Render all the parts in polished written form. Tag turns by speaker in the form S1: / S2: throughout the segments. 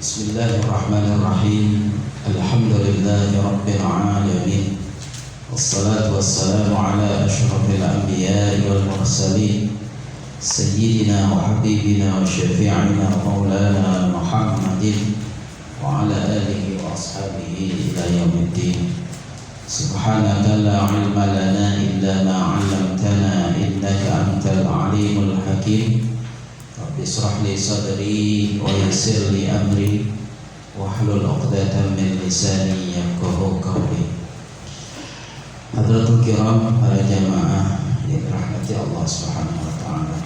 S1: Bismillahirrahmanirrahim. Alhamdulillahi rabbil alamin. Wassalatu wassalamu ala asyrafil anbiya'i wal mursalin sayyidina wa habibina wa syafi'ina maulana Muhammadin wa ala alihi wa ashabihi ila yaumiddin. Subhanaka la ilma lana illa ma 'allamtana innaka antal alimul hakim. Rabbi israh li sadri wa yassir li amri wahlul 'uqdatam min lisani yafqahu qawli. Hadratul kiram, para jamaah yang dirahmati Allah Subhanahu wa taala.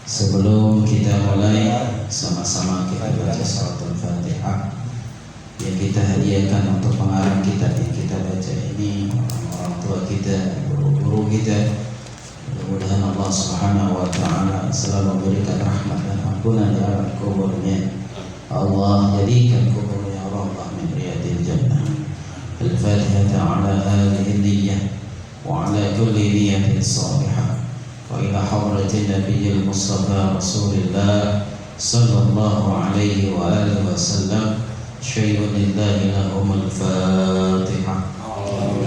S1: Sebelum kita mulai, sama-sama kita baca suratul Fatihah yang kita hadiahkan untuk pengarang kitab yang kita baca ini, orang tua kita, guru-guru kita. Mudah-mudahan Allah Subhanahu wa taala selalu memberikan rahmat dan ampunan di alam kuburnya. Allah jadikan kuburnya rawdah min riyadil jannah. Al-Fatihah ala hadhihi niyyah wa ala kulli niyyatin salihah wa ila hadratin nabiyil mustafa rasulillah sallallahu alaihi wa alihi wasallam. Syai'un lillahi lahumul Fatihah.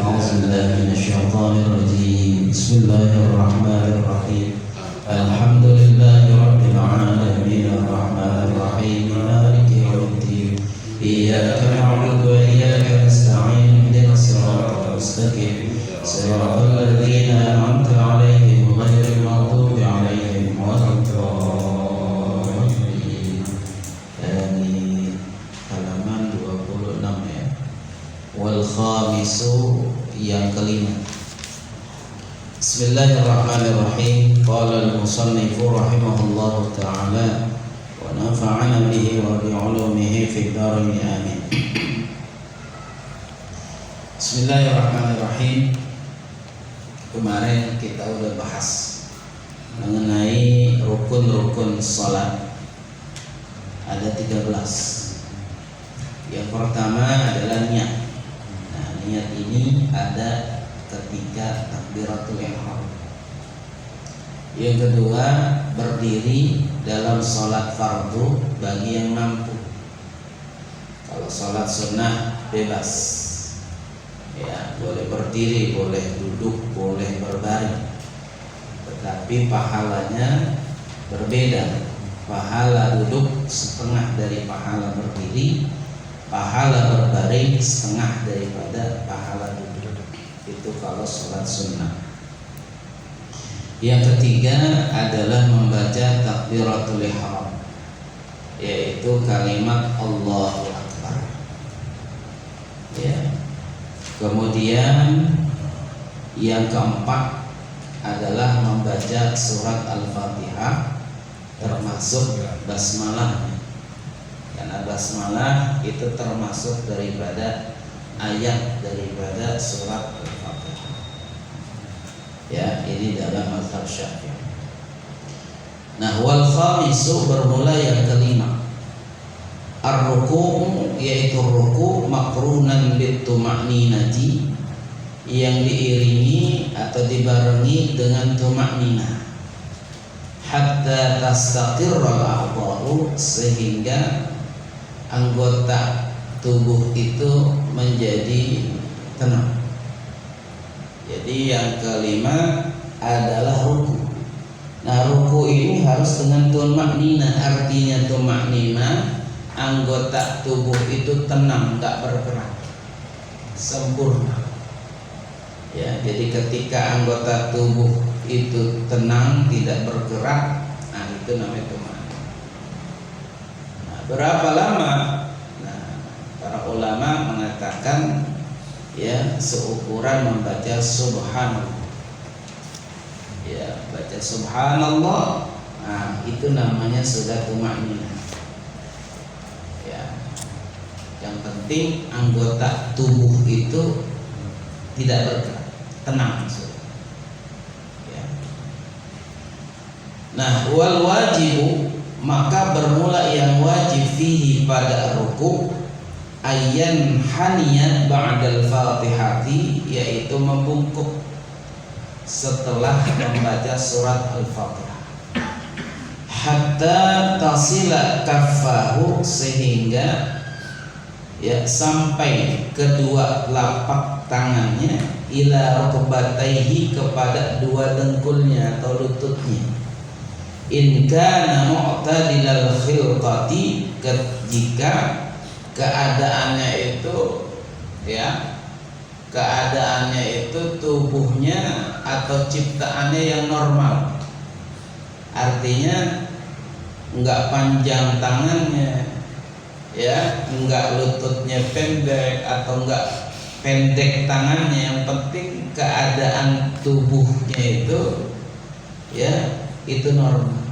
S1: A'udzu billahi minasyaitonir rajim. Bismillahirrahmanirrahim. Alhamdulillahi rabbil alamin arrahmanir rahim maliki yaumiddin. Iyyaka na'budu wa iyyaka nasta'in ihdinas siratal mustaqim. Siratal ladzina an'amta 'alaihim ghairil maghdubi 'alaihim waladdallin. Amin. Halaman 26 ya. Wal khamisu, yang kelima. Bismillahirrahmanirrahim. Qala al-musannifu rahimahullahu ta'ala wa nafa'ana bihi wa bi 'ulumihi fid dharain amin. Bismillahirrahmanirrahim. Kemarin kita udah bahas mengenai rukun-rukun salat. Ada 13. Yang pertama adalah niat. Nah, niat ini ada ketika takbiratul ihram. Yang kedua, berdiri dalam sholat fardu bagi yang mampu. Kalau sholat sunnah bebas, ya boleh berdiri, boleh duduk, boleh berbaring. Tetapi pahalanya berbeda. Pahala duduk setengah dari pahala berdiri, pahala berbaring setengah daripada pahala duduk. Itu kalau sholat sunnah. Yang ketiga adalah membaca takbiratul ihram, yaitu kalimat Allahu Akbar. Ya. Kemudian yang keempat adalah membaca surat Al-Fatihah termasuk basmalah. Karena basmalah itu termasuk daripada ayat daripada surat Al-Fatihah. Ya, ini dalam mazhab Syafi'i. Nah, wal khamisu, bermula yang kelima. Ar-ruku', yaitu ruku' maqrunan bit tuma'ninati, yang diiringi atau dibarengi dengan tuma'ninah. Hatta tastaqirral a'dha'u, sehingga anggota tubuh itu menjadi tenang. Jadi yang kelima adalah ruku. Nah, ruku ini harus dengan tuma'ninah. Artinya tuma'ninah, anggota tubuh itu tenang, tidak bergerak, sempurna. Ya, jadi ketika anggota tubuh itu tenang, tidak bergerak, nah itu namanya tuma'ninah. Nah, berapa lama? Para ulama mengatakan, ya, seukuran membaca subhanallah. Ya, baca subhanallah, nah itu namanya sudah tuma'ninah. Ya, yang penting anggota tubuh itu tidak bergerak, tenang sudah. Ya. Nah, wal wajibu, maka bermula yang wajib fihi pada ruku' ayyan haniyat ba'dal fatihati, yaitu membungkuk setelah membaca surat Al-Fatihah. hatta tasila kaffahu, sehingga ya sampai kedua telapak tangannya ila rukbatayhi, kepada dua dengkulnya atau lututnya. In kana mu'tadilal khilqati, jika keadaannya itu ya, keadaannya itu tubuhnya atau ciptaannya yang normal, artinya enggak panjang tangannya ya, enggak lututnya pendek atau enggak pendek tangannya, yang penting keadaan tubuhnya itu ya itu normal.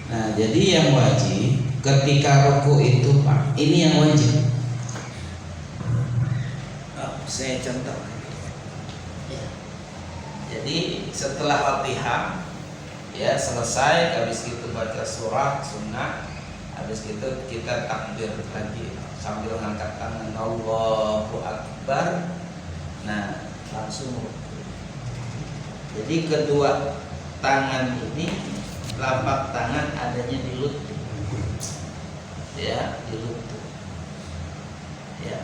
S1: Nah, jadi yang wajib ketika ruku itu Pak, ini yang wajib. Saya contoh ya. Jadi setelah Fatihah ya selesai, habis itu baca surah sunnah, habis itu kita takbir lagi sambil mengangkat tangan Allahu Akbar. Nah, langsung ruku. Jadi kedua tangan ini, telapak tangan adanya di lutut ya, di lutut ya.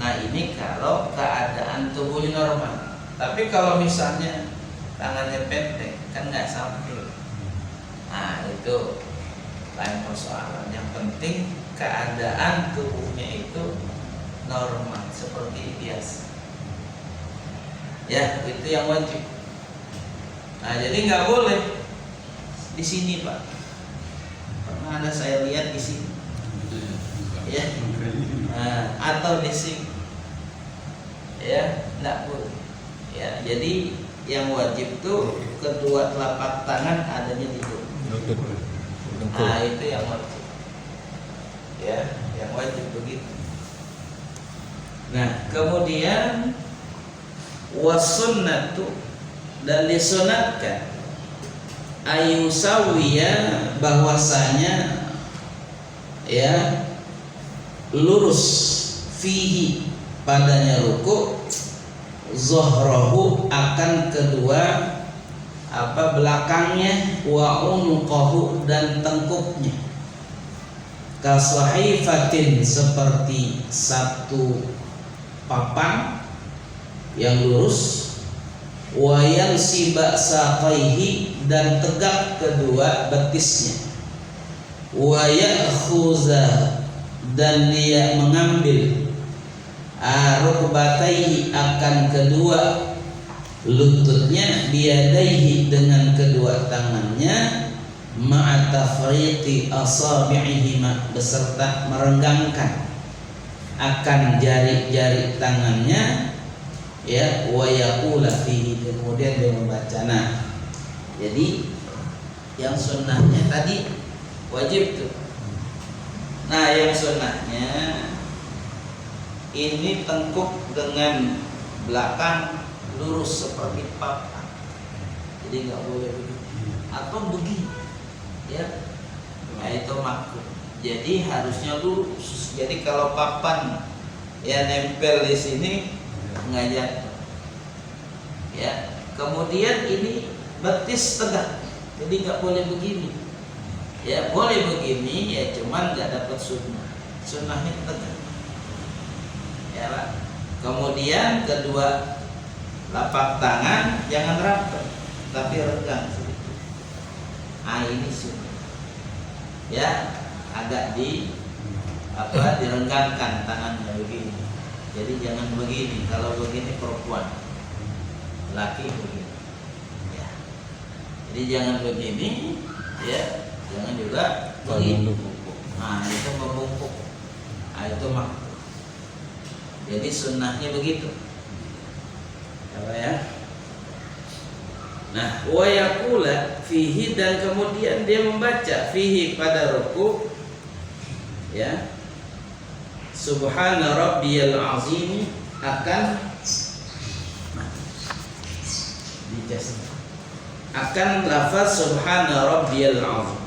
S1: Nah, ini kalau keadaan tubuhnya normal. Tapi kalau misalnya tangannya pendek, kan nggak sampai. Nah, itu lain persoalan. Yang penting keadaan tubuhnya itu normal seperti biasa. Ya, itu yang wajib. Nah, jadi nggak boleh di sini Pak. Pernah ada saya lihat di sini. Ya. Nah, atau di sini. Ya, nggak boleh. Ya, jadi yang wajib tuh kedua telapak tangan adanya di lutut. Nah, itu yang wajib. Ya, yang wajib begitu. Nah, kemudian wasunnatu, dan disunatkan ayusawiya, bahwasanya ya lurus fihi, padanya ruku, zohrohu, akan kedua belakangnya, wa unuqahu, dan tengkuknya, kasahifatin, seperti satu papan yang lurus, wa yansiba saqaihi, dan tegak kedua betisnya, wa ya'khuza, dan dia mengambil rukbatayhi, akan kedua lututnya, biyadaihi, dengan kedua tangannya, ma'atafriqi asabi'ihima, beserta merenggangkan akan jari-jari tangannya ya, wa yaqula fihi, kemudian dia membaca. Nah, jadi yang sunnahnya tadi wajib tuh. Nah, yang sunnahnya ini tengkuk dengan belakang lurus seperti papan. Jadi nggak boleh begini atau begini, ya. Nah, itu makruh. Jadi harusnya lurus. Jadi kalau papan ya nempel di sini nggak jatuh. Ya. Kemudian ini betis tegak. Jadi nggak boleh begini. Ya boleh begini, ya cuman nggak dapat sunnah. Sunnahnya tegak. Ya Pak. Kemudian kedua lapak tangan jangan rapat, tapi renggang sedikit. Ah, ini sunnah. Ya, agak direnggangkan tangannya begini. Jadi jangan begini. Kalau begini perempuan, laki begini. Ya. Jadi jangan begini, ya. Jangan juga begini. Nah, itu membungkuk. Nah, itu makruh. Jadi sunnahnya begitu. Apa ya? Nah, wa yaqula fihi, dan kemudian dia membaca fihi pada ruku, ya, subhana rabbiyal azim, akan lafaz subhana rabbiyal azim.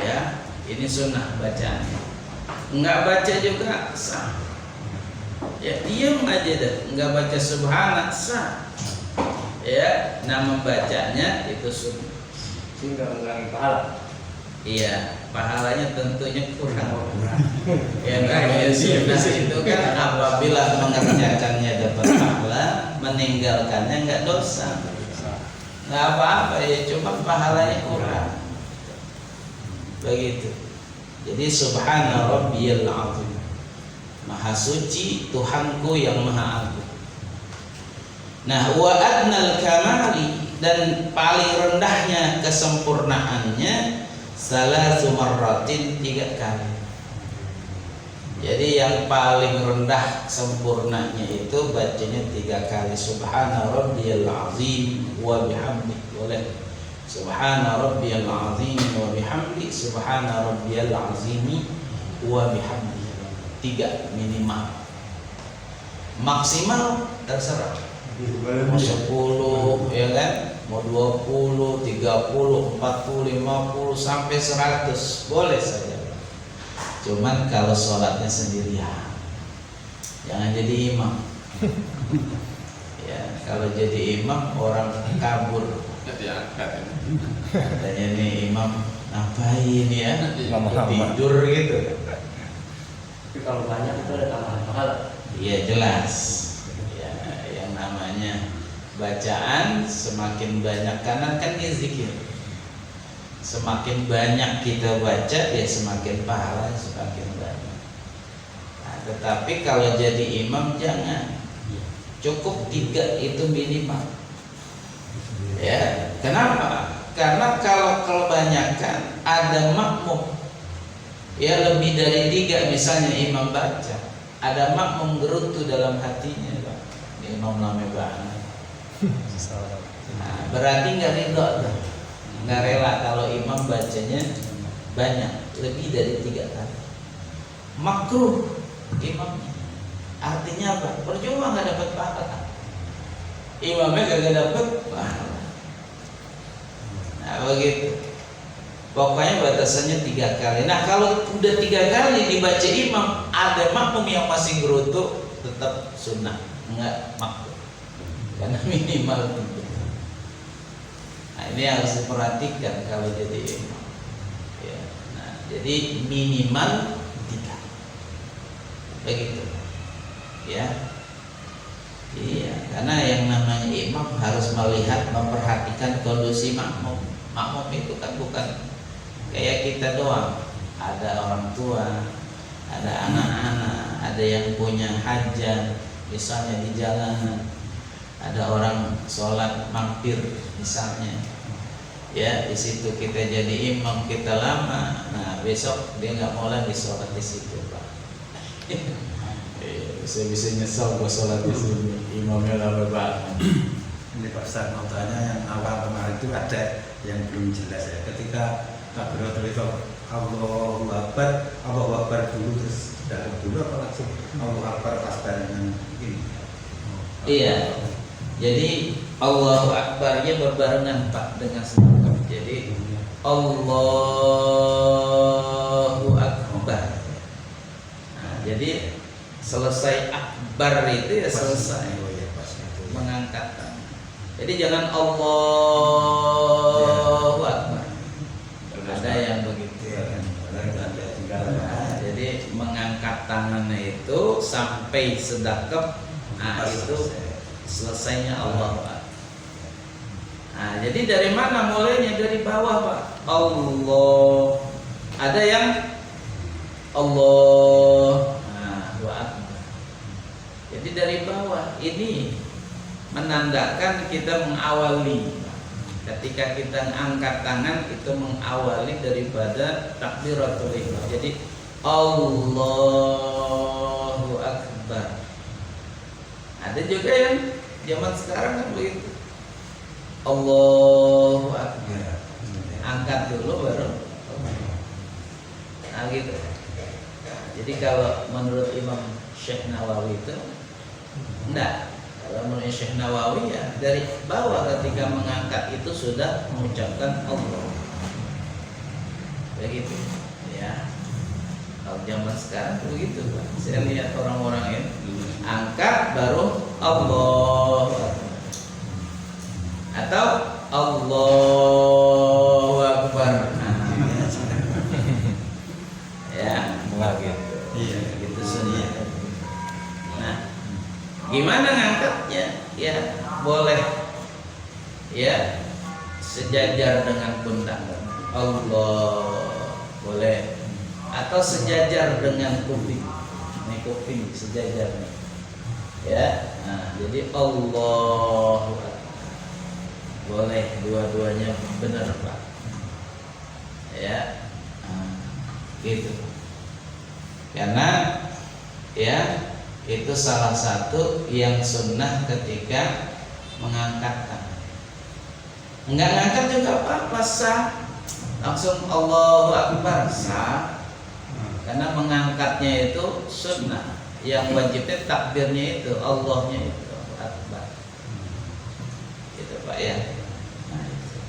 S1: Ya, ini sunnah bacaannya. Enggak baca juga sah. Ya, diam aja dah, enggak baca subhana sah. Ya, nah membacanya itu sunnah.
S2: sehingga mengurangi pahala.
S1: Iya, pahalanya tentunya kurang. Ya namanya sunnah itu kan apabila mengerjakannya dapat pahala, meninggalkannya nggak dosa. Nggak apa-apa ya, cuma pahalanya kurang. Begitu. Jadi subhana rabbiyal azim. Maha suci Tuhanku yang maha agung. Nah, wa adnal kamali, dan paling rendahnya kesempurnaannya salasu marratin, 3 kali. Jadi yang paling rendah sempurnanya itu bacanya 3 kali. Subhana rabbiyal azim wa bihamdi. Boleh. Subhana rabbiyal azim wa bihamdi. Subhana rabbiyal azim wa bihamdi. 3 minimal. Maksimal terserah. Mau 10 ya kan? Mau 20, 30, 40, 50 sampai 100 boleh saja. Cuman kalau sholatnya sendirian, jangan jadi imam. Ya, kalau jadi imam orang kabur. Katanya nih imam ngapain ya? Tidur gitu.
S2: Tapi kalau banyak itu ada tambahan pahala.
S1: Iya jelas. Ya, yang namanya bacaan semakin banyak, kanan kan zikir. Semakin banyak kita baca, ya semakin pahala semakin banyak. Nah, tetapi kalau jadi imam jangan, cukup 3 itu minimal. Ya, kenapa? Karena kalau kebanyakan ada makmum, ya lebih dari 3 misalnya imam baca, ada makmum gerutu dalam hatinya, Pak. Imam lama banget. Nah, berarti nggak ridho tuh. Nggak rela kalau imam bacanya banyak, lebih dari 3 kali. Makruh imamnya. Artinya apa? Percuma nggak dapat pahala. Imamnya gak dapat pahala. Nah begitu. Pokoknya batasannya 3 kali. Nah kalau udah 3 kali dibaca imam, ada makmum yang masih gerutu, tetap sunnah, nggak makruh. Karena minimal 3. Nah ini harus diperhatikan kalau jadi imam. Ya, nah, jadi minimal 3. Begitu. Ya. Iya, karena yang namanya imam harus melihat, memperhatikan kondisi makmum. Makmum itu kan bukan kayak kita doang. Ada orang tua, ada anak-anak, ada yang punya hajat, misalnya di jalanan. Ada orang sholat mampir misalnya, ya di situ kita jadi imam, kita lama, nah besok dia nggak mau lagi sholat di situ, Pak. Bisa nyesel gua sholat di sini, imamnya lama banget.
S3: Ini Pak Ustaz, mau tanya yang awal kemarin itu ada yang belum jelas ya. Ketika takbiratul ihram, Allahu Akbar dulu, terus dalam dulu apa langsung Allahu Akbar pas barengan ini?
S1: Iya. Jadi Allahu Akbarnya berbarengan Pak dengan semangat. Jadi Allahu Akbar. Nah, jadi selesai akbar itu ya selesai mengangkat tangan. Jadi jangan Allahu Akbar. Ada yang begitu. Nah, jadi mengangkat tangannya itu sampai sedekap. Nah itu selesainya Allah Pak. Nah, jadi dari mana mulainya? Dari bawah Pak. Allah. Ada yang Allah. Nah, wa akbar. Jadi dari bawah ini menandakan kita mengawali. Ketika kita angkat tangan itu mengawali daripada takbiratul ihram. Jadi Allahu Akbar. Ada juga yang zaman sekarang kan begitu. Allahu Akbar. Angkat dulu baru. Nah gitu. Jadi kalau menurut Imam Syekh Nawawi itu enggak. Kalau menurut Syekh Nawawi ya dari bawah ketika mengangkat itu sudah mengucapkan Allah. Begitu ya. Kalau zaman sekarang begitu Pak. Saya lihat orang-orang ini angkat baru Allah atau Allahu
S4: ya sejajar dengan pundak. Allah boleh, atau sejajar dengan kuping. Ini kuping sejajar nih. Ya. Nah, jadi Allahu Akbar. Boleh, dua-duanya benar, Pak. Ya. Nah, gitu. Karena ya itu salah satu yang sunnah ketika mengangkat tangan. Enggak ngangkat juga apa-apa, sah. Langsung Allahu Akbar, sah. Karena mengangkatnya itu sunnah. Yang wajibnya takbirnya itu, Allahnya itu Akbar. Gitu Pak ya. Nah, itu.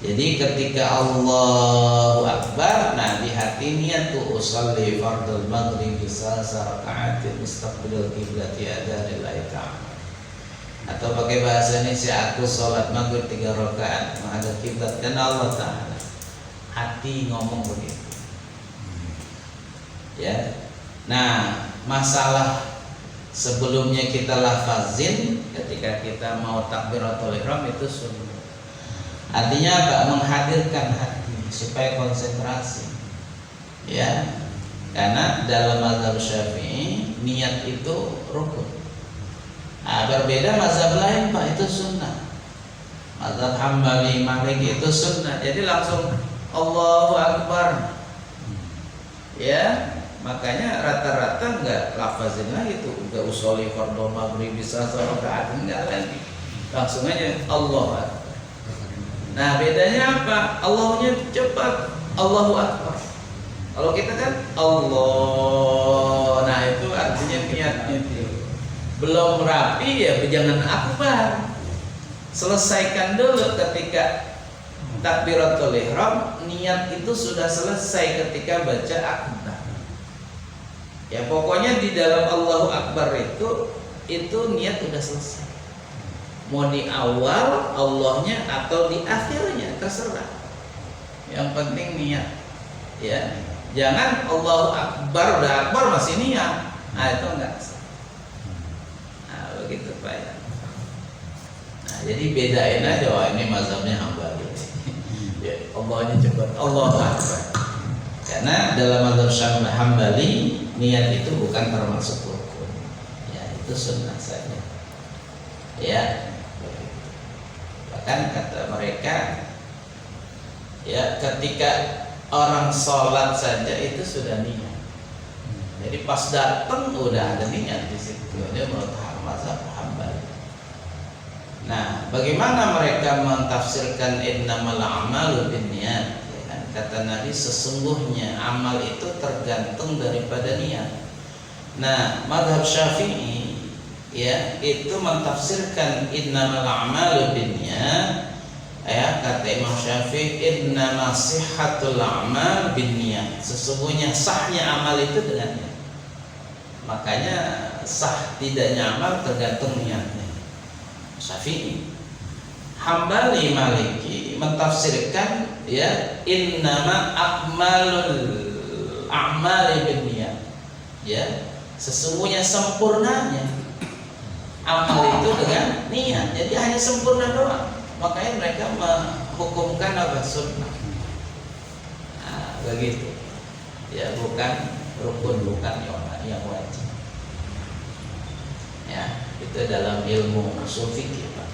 S4: Jadi ketika Allahu Akbar, nah di hati niat tuh usolli fardul maghrib salasa raka'atin mustaqbilal qiblati adzanillahi ta'ala. Atau pakai bahasa Indonesia, aku sholat maghrib 3 rakaat menghadap kiblat karena Allah Ta'ala. Hati ngomong begitu. Ya. Nah, masalah sebelumnya kita lafazin ketika kita mau takbiratul ihram itu sunnah. Artinya apa? Menghadirkan hati supaya konsentrasi. Ya. Karena dalam mazhab Syafi'i niat itu rukun. Nah, berbeda mazhab lain Pak, itu sunnah. Mazhab Hambali, Maliki itu sunnah. Jadi langsung Allahu Akbar. Ya, makanya rata-rata enggak lafazin lagi tuh, enggak usolli fardhu maghrib bisa rakaat, enggak lagi. Langsung aja Allahu Akbar. Nah, bedanya apa? Allahnya cepat, Allahu Akbar. Kalau kita kan Allah. Nah, itu artinya niatnya itu. Belum rapi ya jangan akbar. Selesaikan dulu ketika takbiratul ihram, niat itu sudah selesai ketika baca akbar. Ya pokoknya di dalam Allahu Akbar itu niat sudah selesai. Mau di awal Allahnya atau di akhirnya terserah. Yang penting niat. Ya. Jangan Allahu Akbar udah akbar masih niat. Nah, itu enggak. Gitu Pak ya. Nah, jadi bedain aja, wah ini mazhabnya Hambali. Ya, Allahnya cepat, Allah Akbar. Karena dalam mazhab Hambali niat itu bukan termasuk rukun. Ya, itu sunnah saja. Ya. Bahkan kata mereka ya ketika orang sholat saja itu sudah niat. Jadi pas datang udah ada niat di situ. Dia menurut mazhab Hambali. Nah, bagaimana mereka mentafsirkan innamal a'malu binniyat? Ya kan? Kata Nabi sesungguhnya amal itu tergantung daripada niat. Nah, mazhab Syafi'i ya itu mentafsirkan innamal a'malu binniyat. Ya, kata Imam Syafi'i innama sihhatul a'mal binniyat. Sesungguhnya sahnya amal itu dengan niat. Makanya sah tidaknya amal tergantung niatnya. Syafi'i. Hambali, Maliki mentafsirkan ya innama akmalul a'mali binniyat. Ya, sesungguhnya sempurnanya amal itu dengan niat. Jadi hanya sempurna doang. Makanya mereka menghukumkan apa? Sunnah. Nah, begitu. Ya, bukan rukun, bukan yang wajib. Ya, itu dalam ilmu ushul fikih Pak.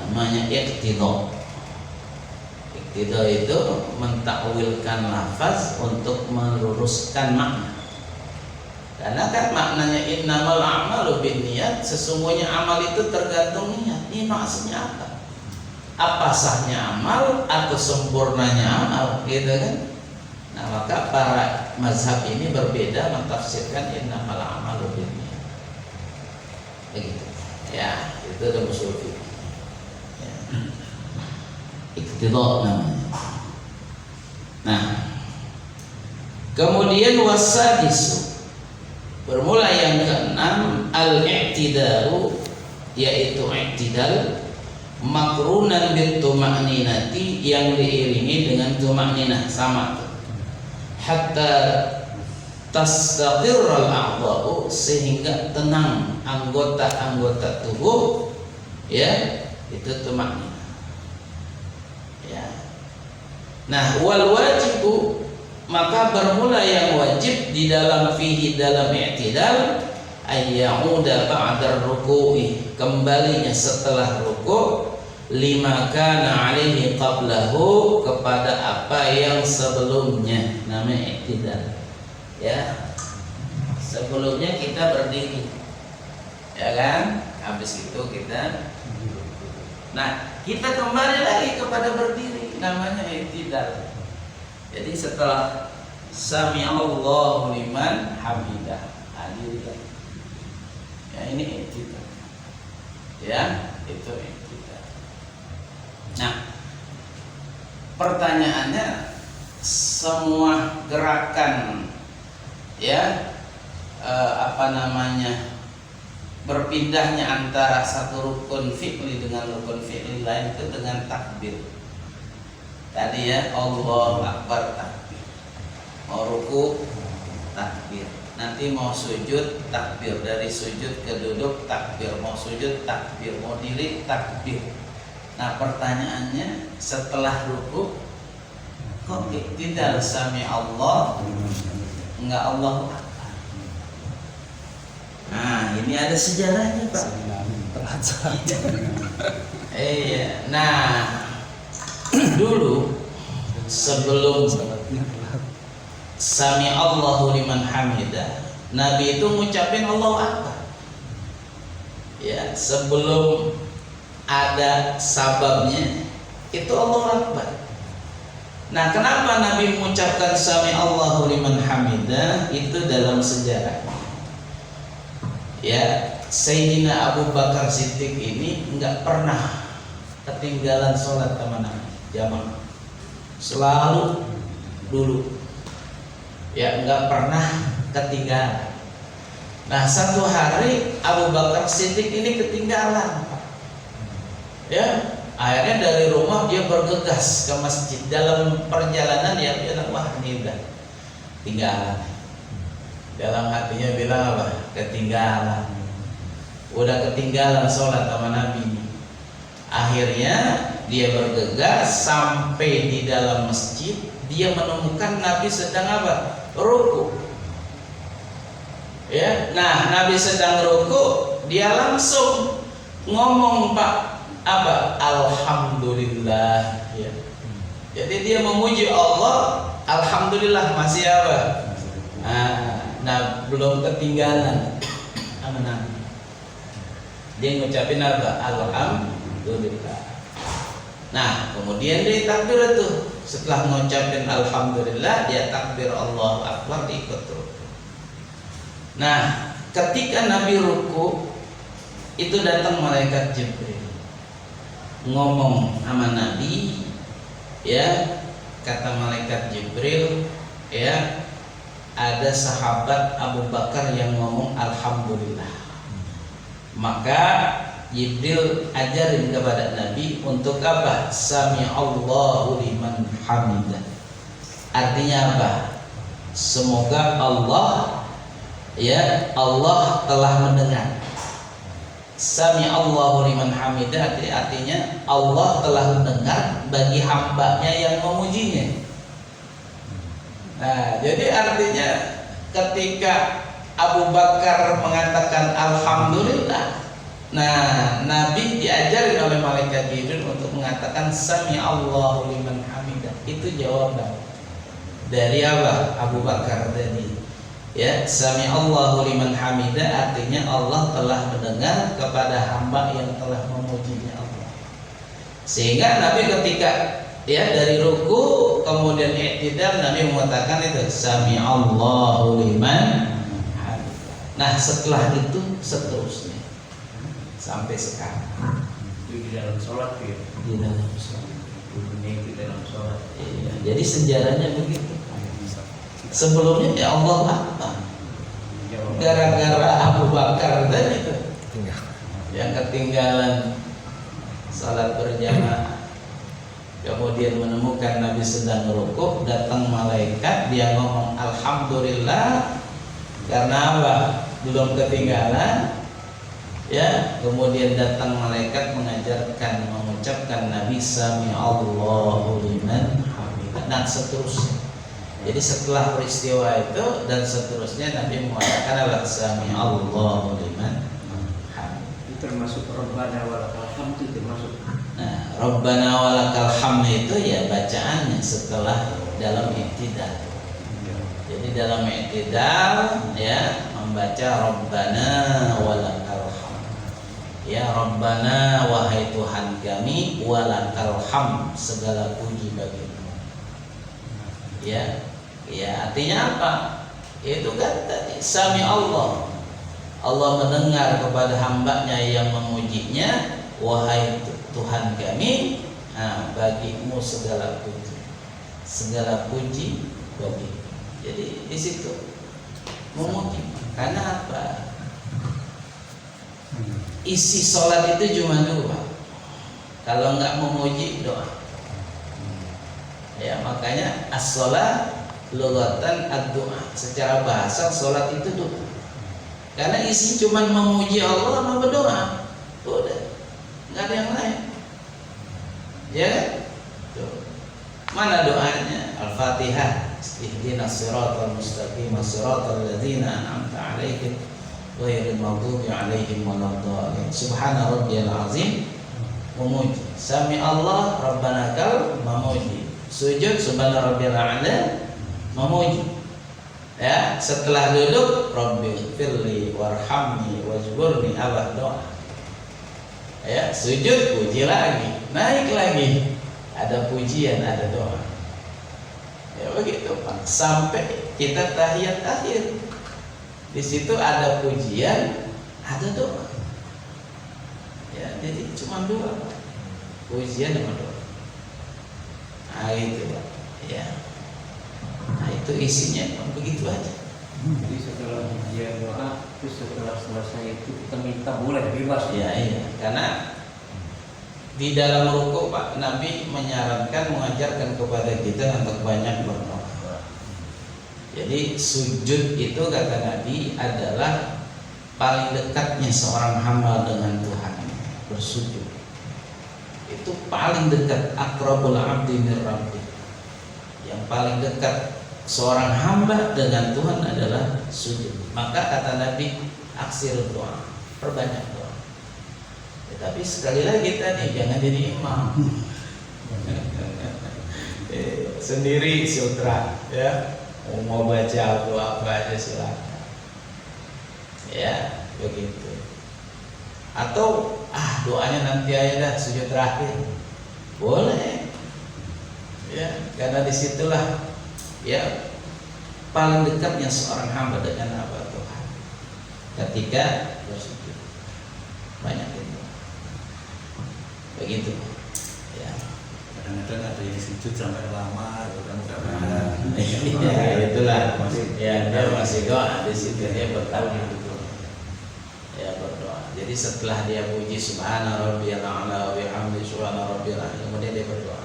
S4: Namanya iqtida. Iqtida itu mentakwilkan lafaz untuk meluruskan makna. Karena kan maknanya innamal a'malu binniyat, sesungguhnya amal itu tergantung niat. Ini maksudnya apa? Apa sahnya amal atau sempurnanya amal, gitu kan? Nah, maka para mazhab ini berbeda mentafsirkan innamal a'malu binniyat. Begitu. Ya, itu ada ushul fikih. Ya. Iqtida namanya. Nah, kemudian wasadisu, bermula yang keenam al-i'tidalu, yaitu i'tidal makrunan bil tuma'ninati, yang diiringi dengan tuma'ninah, sama tuh. Hatta tastaqirral a'dha'u, sehingga tenang anggota-anggota tubuh ya Itu tumakninah. Ya. Nah, wal wajibu, maka bermula yang wajib di dalam fihi dalam i'tidal ayyauda ba'da ruku'i, kembalinya setelah ruku' lima kana alaihi qablahu, kepada apa yang sebelumnya, namanya i'tidal. Ya. Sebelumnya kita berdiri. Ya kan? Habis itu kita, nah, kita kembali lagi kepada berdiri, namanya i'tidal. Jadi setelah sami'allahu liman hamidah, hadir lagi. Ya, ini i'tidal. Ya, itu i'tidal. Nah, pertanyaannya, semua gerakan ya berpindahnya antara satu rukun fi'li dengan rukun fi'li lain itu dengan takbir. Tadi ya, Allahu Akbar, takbir. Mau ruku, takbir. Nanti mau sujud, takbir. Dari sujud ke duduk, takbir. Mau sujud, takbir. Mau diri, takbir. Nah, pertanyaannya, setelah ruku kok tidak sami Allah, enggak Allahu Akbar? Nah, ini ada sejarahnya, Pak. Nah, dulu sebelum sami Allahu liman hamidah, Nabi itu ngucapin Allahu Akbar. Ya, sebelum ada sababnya itu Allahu Akbar. Nah, kenapa Nabi mengucapkan sami Allahu liman hamidah? Itu dalam sejarah. Ya, Sayyidina Abu Bakar Siddiq ini enggak pernah ketinggalan sholat sama Nabi, jamaah. Selalu dulu. Ya, enggak pernah ketinggalan. Nah, satu hari Abu Bakar Siddiq ini ketinggalan. Ya, akhirnya dari rumah dia bergegas ke masjid. Dalam perjalanan dia bilang, wah ini udah tinggalan. Dalam hatinya bilang apa? Ketinggalan. Udah ketinggalan sholat sama Nabi. Akhirnya dia bergegas sampai di dalam masjid. Dia menemukan Nabi sedang apa? Ruku. Ya, nah Nabi sedang ruku, dia langsung ngomong, Pak, apa? Alhamdulillah. Ya. Jadi dia memuji Allah. Alhamdulillah, masih apa? Nah, belum ketinggalan sama Nabi. Dia ngucapin apa? Alhamdulillah. Nah, kemudian dia takbir itu. Setelah ngucapin alhamdulillah, dia takbir Allahu Akbar, diikut ruku. Nah, ketika Nabi ruku, itu datang malaikat Jibril ngomong sama Nabi, ya, kata malaikat Jibril, ya, ada sahabat Abu Bakar yang ngomong alhamdulillah. Maka Jibril ajarin kepada Nabi untuk apa? Sami Allahu liman hamidah. Artinya apa? Semoga Allah, ya, Allah telah mendengar. Sami Allahu liman hamidah artinya Allah telah mendengar bagi hambanya yang memujinya. Nah, jadi artinya ketika Abu Bakar mengatakan alhamdulillah, nah Nabi diajarin oleh malaikat Jibril untuk mengatakan sami Allahu liman hamidah. Itu jawaban dari apa? Abu Bakar tadi. Ya, sami Allahu liman hamidah artinya Allah telah mendengar kepada hamba yang telah memujinya Allah. Sehingga Nabi ketika ya dari ruku kemudian i'tidal, Nabi mengatakan itu sami Allahu liman hamidah. Nah, setelah itu seterusnya sampai sekarang
S2: di dalam sholat ya.
S4: di dalam sholat.
S2: Di dalam sholat.
S4: Iya, jadi sejarahnya begitu. Sebelumnya ya Allah Akbar. Gara-gara Abu Bakar tadi itu yang ketinggalan salat berjamaah, kemudian menemukan Nabi sedang rukuk, datang malaikat, dia ngomong alhamdulillah karena apa? Belum ketinggalan. Ya, kemudian datang malaikat mengajarkan mengucapkan Nabi sami Allahu liman hamidah dan seterusnya. Jadi setelah peristiwa itu dan seterusnya Nabi mengatakan sami Allahu liman hamidah.
S2: Itu termasuk Rabbana walakal hamd, itu termasuk.
S4: Nah, Rabbana walakal hamd itu ya bacaannya setelah dalam i'tidal. Jadi dalam i'tidal ya membaca Rabbana walakal hamd. Ya Rabbana wahai Tuhan kami walakal hamd, segala puji bagimu. Ya. Ya, artinya apa? Itu kan tadi sami Allah. Allah mendengar kepada hambanya yang memujinya, wahai Tuhan kami, nah, bagimu segala puji bagimu. Jadi di situ memuji. Karena apa? Isi sholat itu cuma dua. Kalau nggak memuji doa. Ya makanya as-sholat lughatan ad-doa. Secara bahasa sholat itu doa. Karena isi cuma memuji Allah sama berdoa. Udah, nggak ada yang lain. Ya kan? Tuh. Mana doanya? Al-Fatihah. Ihdinas siratal mustaqim, siratal ladzina an'amta 'alaihim ghairil maghdubi 'alaihim waladdallin. Subhana rabbiyal azim, memuji. Sami Allah rabbana kal, memuji. Sujud subhana rabbiyal a'la, memuji. Ya, setelah duduk rabbi firli warhamni wajburni, abah doa. Ya, sujud puji lagi, naik lagi. Ada pujian, ada doa. Ya begitu Pak. Sampai kita tahiyat akhir. Di situ ada pujian, ada doa. Ya, jadi cuma dua, Pak. Pujian sama doa. Nah itu Pak. Ya. Nah itu isinya begitu aja.
S2: Jadi setelah pujian doa, terus setelah selesai itu kita minta boleh bebas.
S4: Ya iya. Karena di dalam rukuk Pak Nabi menyarankan, mengajarkan kepada kita untuk banyak berdoa. Jadi sujud itu kata Nabi adalah paling dekatnya seorang hamba dengan Tuhan, bersujud. Itu paling dekat, aqrabul abdi mir rabbi. Yang paling dekat seorang hamba dengan Tuhan adalah sujud. Maka kata Nabi, aksir doa, perbanyak doa. Tapi sekali lagi kita nih jangan jadi imam. Sendiri sutra ya. Mau baca doa apa aja silakan. Ya, begitu. Atau doanya nanti aja dah sujud terakhir. Boleh. Ya, karena disitulah ya paling dekatnya seorang hamba dengan apa Tuhan. Ketika bersujud. Banyak itu. Begitu ya.
S3: Kadang-kadang ada yang sujud sampai lama,
S4: Ya itulah ya, dia masih doa di situ, dia berdoa gitu. Ya berdoa. Jadi setelah dia puji subhana rabbiyal a'la wa bihamdi subhana rabbiyal a'la, kemudian dia berdoa.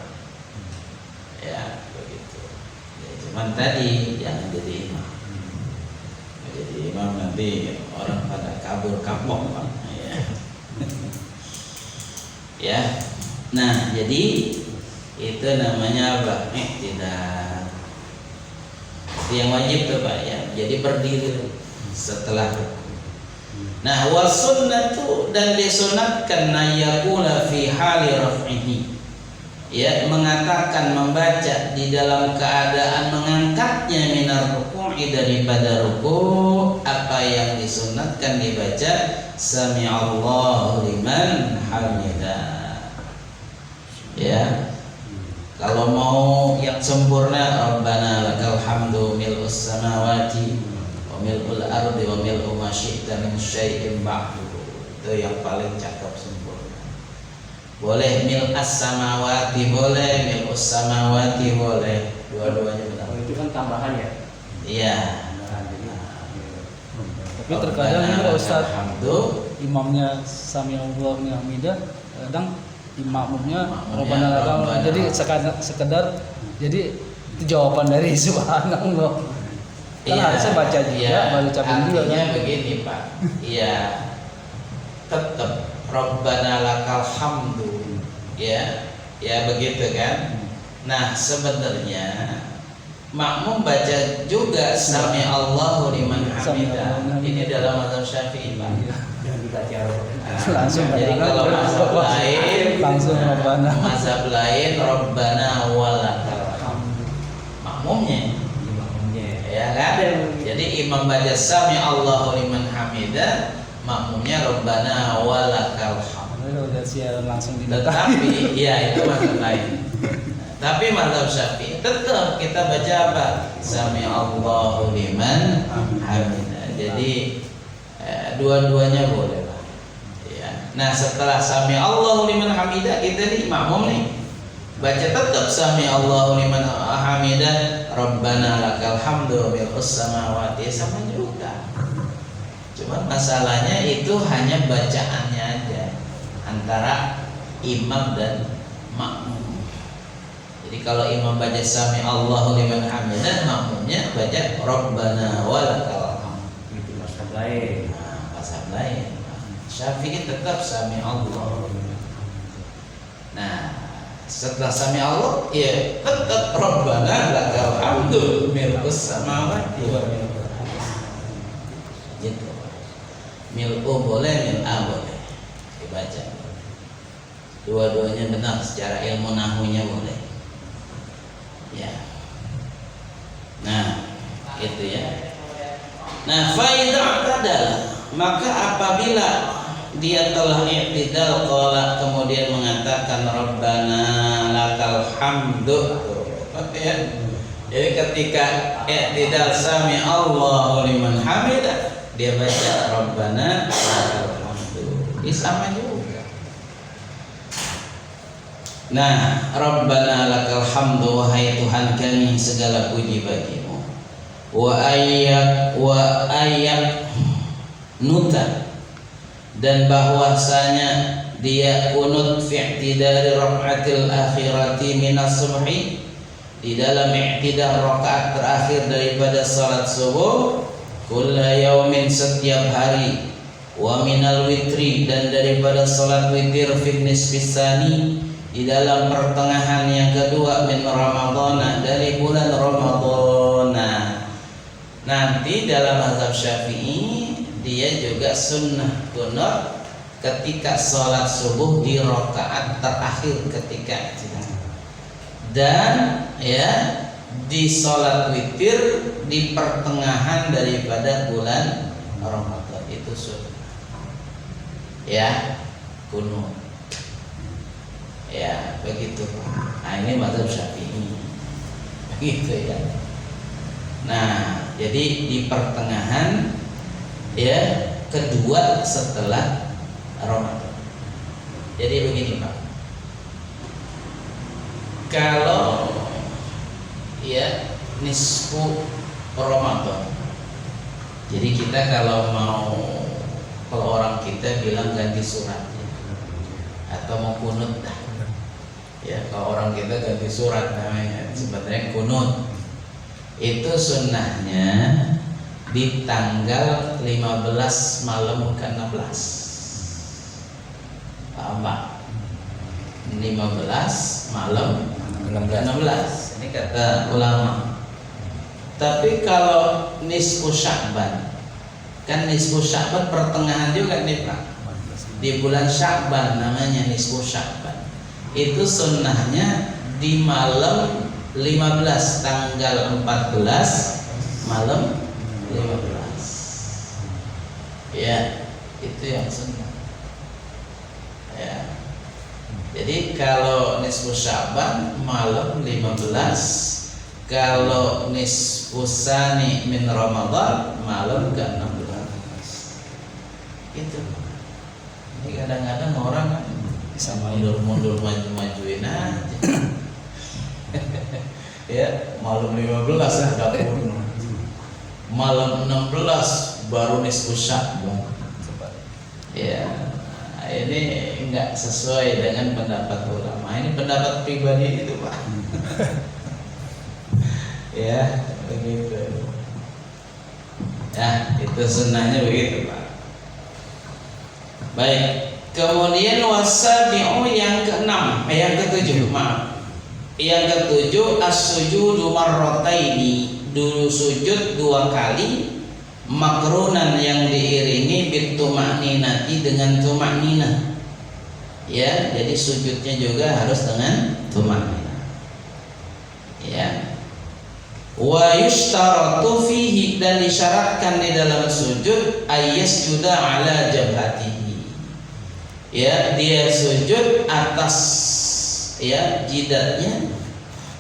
S4: Ya begitu. Ya, cuman tadi jangan jadi imam. Jadi imam nanti orang pada kabur kapok Pak. Ya. Ya, nah jadi itu namanya apa? Tidak. Yang wajib tuh Pak ya. Jadi berdiri setelah. Nah wasunnatu, dan disunatkan nayakula fi hali raf'ihi. Ya, mengatakan, membaca di dalam keadaan mengangkatnya minar ruku'i, daripada ruku', apa yang disunatkan dibaca sami Allahu liman hamidah. Ya, kalau mau yang sempurna rabbana lakal hamdu mil'us samawati wa mil'ul ardi wa mil'u ma syi'ta min syai'in ba'du. Itu yang paling cakep, sempurna. Boleh mil'as samawati, boleh mil'us samawati, boleh. Dua-duanya benar.
S2: Oh, itu kan tambahan ya.
S4: Iya.
S5: Tapi terkadang ini Pak Ustaz,
S4: hamdu,
S5: imamnya sami Allahu liman hamidah, kadang imamnya
S4: Makmumnya
S5: Rabbana lakal.
S4: Rabbana.
S5: Jadi sekedar jadi itu jawaban dari subhanallah. Kan harusnya baca juga, baru ucapin juga
S4: artinya
S5: kan.
S4: begini Pak. Iya. tetap Rabbana lakal hamdu, ya begitu kan. Nah sebenarnya makmum baca juga sami Allahu liman hamidah, ini dalam mazhab Syafi'i Pak.
S2: Yang dibaca
S5: Langsung
S4: Jadi kalau mazhab lain,
S5: langsung Rabbana.
S4: mazhab lain Rabbana walakal hamdu, makmumnya,
S2: imamnya.
S4: ya kan. Jadi imam baca sami Allahu liman hamidah, makmumnya Rabbana walakal hamdu.
S5: Udah siaran langsung di
S4: Tetapi ya itu mazhab lain. Tapi mazhab Syafi'i tetap kita baca apa? Sami Allahu liman hamidah. Jadi dua-duanya boleh lah. Ya. Nah setelah sami Allahu liman hamidah, kita nih makmum nih baca tetap sami Allahu liman hamidah, Rabbana lakal hamdu mil'us samawati, sama juga. Cuma masalahnya itu hanya bacaannya aja antara imam dan makmum. Jadi kalau imam baca sami Allahu liman hamidah, makmumnya baca Rabbana walakal hamd.
S2: Itu mazhab lain.
S4: Nah, mazhab lain. Syafi'i tetap sami Allah. Nah, setelah sami Allah, ya tetap Rabbana lakal hamdu mil'us samawati wa mil'ul ardi. Gitu. Mil'u boleh, mil'a boleh dibaca. Dua-duanya benar secara ilmu nahwunya boleh. Ya. Nah, itu ya. Nah, faidah adalah maka apabila dia telah i'tidal qala kemudian mengatakan Rabbana lakal hamdu. Ya. Jadi ketika i'tidal sami Allahu liman hamidah, dia baca Rabbana lakal hamdu. Ini sama juga. Nah, Rabbana lakal hamdu, wahai Tuhan kami segala puji bagimu. Wa ayyak nuta, dan bahwasanya dia kunut fi i'tidal rakaatil akhirati minas subhi, di dalam i'tidal rakaat terakhir daripada salat subuh, kulla yaumin setiap hari, wa minal witri, dan daripada salat witir fi nisfis tsani, di dalam pertengahan yang kedua min Ramadhan, dari bulan Ramadhan. Nanti dalam mazhab Syafi'i dia juga sunnah kunut ketika sholat subuh di rakaat terakhir ketika dan ya di sholat witir di pertengahan daripada bulan Ramadhan, itu sunnah ya kunut. Ya begitu. Nah ini mazhab Syafi'i begitu ya. Nah jadi di pertengahan ya kedua setelah Ramadan. Jadi begini Pak, kalau ya nisfu Ramadan, jadi kita kalau orang kita bilang ganti surat atau mau kunut dah. Ya, kalau orang kita ganti surat namanya, sebenarnya kunut. Itu sunnahnya di tanggal 15 malam ke-16. Paham Pak? 15 malam ke-16. Ini kata ulama. Tapi kalau nisfu Sya'ban, kan nisfu Sya'ban pertengahan juga nih Pak. Di bulan Sya'ban namanya nisfu Sya'ban. Itu sunnahnya di malam 15, tanggal 14 malam 15. Ya, itu yang sunnah. Ya. Jadi kalau nisfu Sya'ban malam 15, kalau nisfu Tsani min Ramadhan malam ke-16. Itu. Ini kadang-kadang orang kan bisa mundur-mundur maju-majuin aja. Ya, malam 15 sudah kuno. Malam 16 baru nisfu Sya'ban. Ya, ini enggak sesuai dengan pendapat ulama. Ini pendapat pribadi itu, Pak. Ya, begitu. Ya, itu sunnahnya begitu, Pak. Baik. Kemudian wasabi'u yang keenam, yang ketujuh, maaf. Yang ketujuh as-sujudu marrataini, dulu sujud 2 kali, makrunan yang diiringi bituma'ninati dengan tuma'ninah. Ya, jadi sujudnya juga harus dengan tuma'ninah. Ya. Wa yushtaratu fihi, dan disyaratkan di dalam sujud ayyasjuda ala jabhatihi. Ya, dia sujud atas ya jidatnya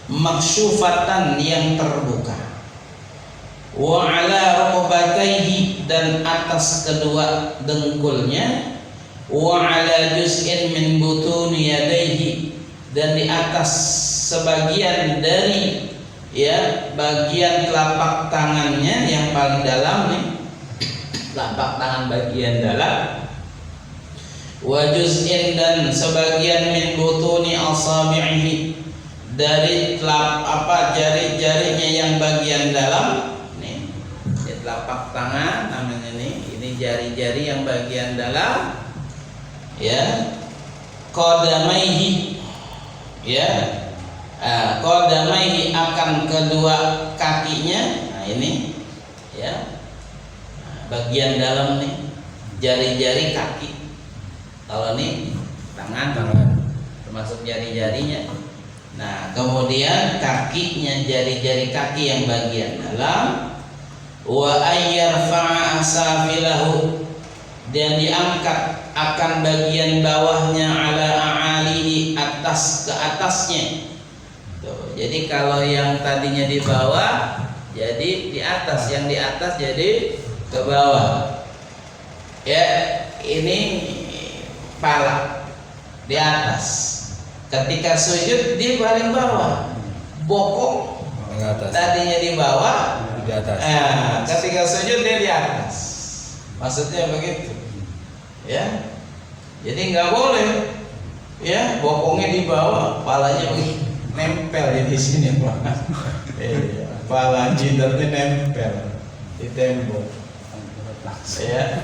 S4: maksyufatan yang terbuka. Wa ala rukbatayhi, dan atas kedua dengkulnya. Wa ala juz'in min butuni yadayhi, dan di atas sebagian dari ya bagian telapak tangannya yang paling dalam nih, telapak tangan bagian dalam. Wa juz'in, dan sebagian min butuni asabi'ihi, dari jari-jarinya yang bagian dalam nih, ya, telapak tangan namanya nih, ini jari-jari yang bagian dalam ya. Qadamaihi, ya, qadamaihi akan kedua kakinya. Nah ini ya, bagian dalam nih, jari-jari kaki. Kalau ini tangan termasuk jari-jarinya. Nah kemudian kakinya, jari-jari kaki yang bagian dalam. Wa ayyarfa'a asafilahu, dan diangkat akan bagian bawahnya ala a'alihi, atas ke atasnya. Tuh, jadi kalau yang tadinya di bawah jadi di atas, yang di atas jadi ke bawah. Ya, ini kepala di atas. Ketika sujud di paling bawah, bokong tadinya di bawah,
S5: di atas.
S4: Ketika sujud dia di atas. Maksudnya begitu, ya. Jadi nggak boleh, ya, bokongnya di bawah, kepalanya begini, nempel di sini, kepala jidatnya nempel di tembok. Ya,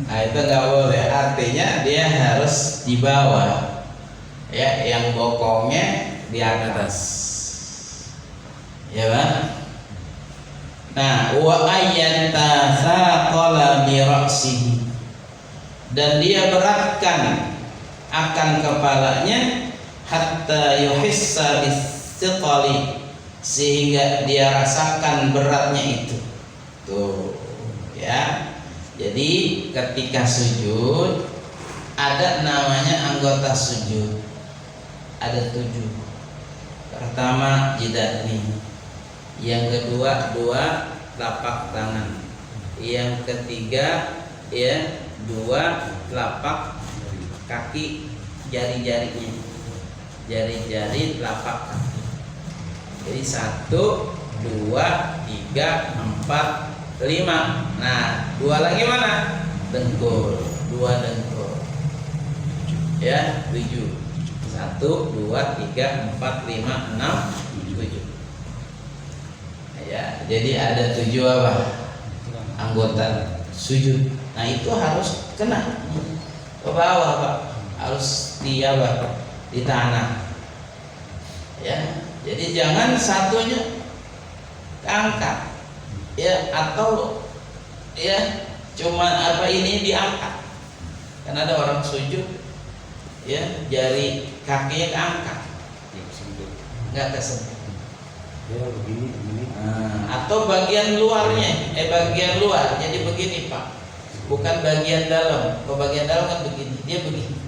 S4: nah itu nggak boleh. Artinya dia harus di bawah, ya, yang bokongnya di atas, ya bang. Nah, wa ayyata thaqala bi ra'sihi, dan dia beratkan akan kepalanya, hatta yuhissa bis-thiqali, sehingga dia rasakan beratnya itu. Tuh, ya. Jadi ketika sujud ada namanya anggota sujud, ada 7. Pertama jidat nih, yang kedua 2 telapak tangan, yang ketiga ya 2 telapak kaki, jari-jarinya, jari-jari telapak kaki. Jadi 1, 2, 3, 4, 5. Nah 2 lagi mana? Dengkul, 2 dengkul. Ya, 7. 1, 2, 3, 4, 5, 6, 7. Ya, jadi ada 7 apa? Anggota sujud. Nah itu harus kena ke bawah, Pak. Harus di apa? Di tanah. Ya, jadi jangan satunya angkat. Ya, atau ya cuma apa ini diangkat. Kan ada orang sujud, ya, jari kakinya keangkat, nggak kesentuh.
S3: Ya begini.
S4: Atau bagian luarnya, bagian luar, jadi begini Pak, bukan bagian dalam. Kalau bagian dalam kan begini, dia begini.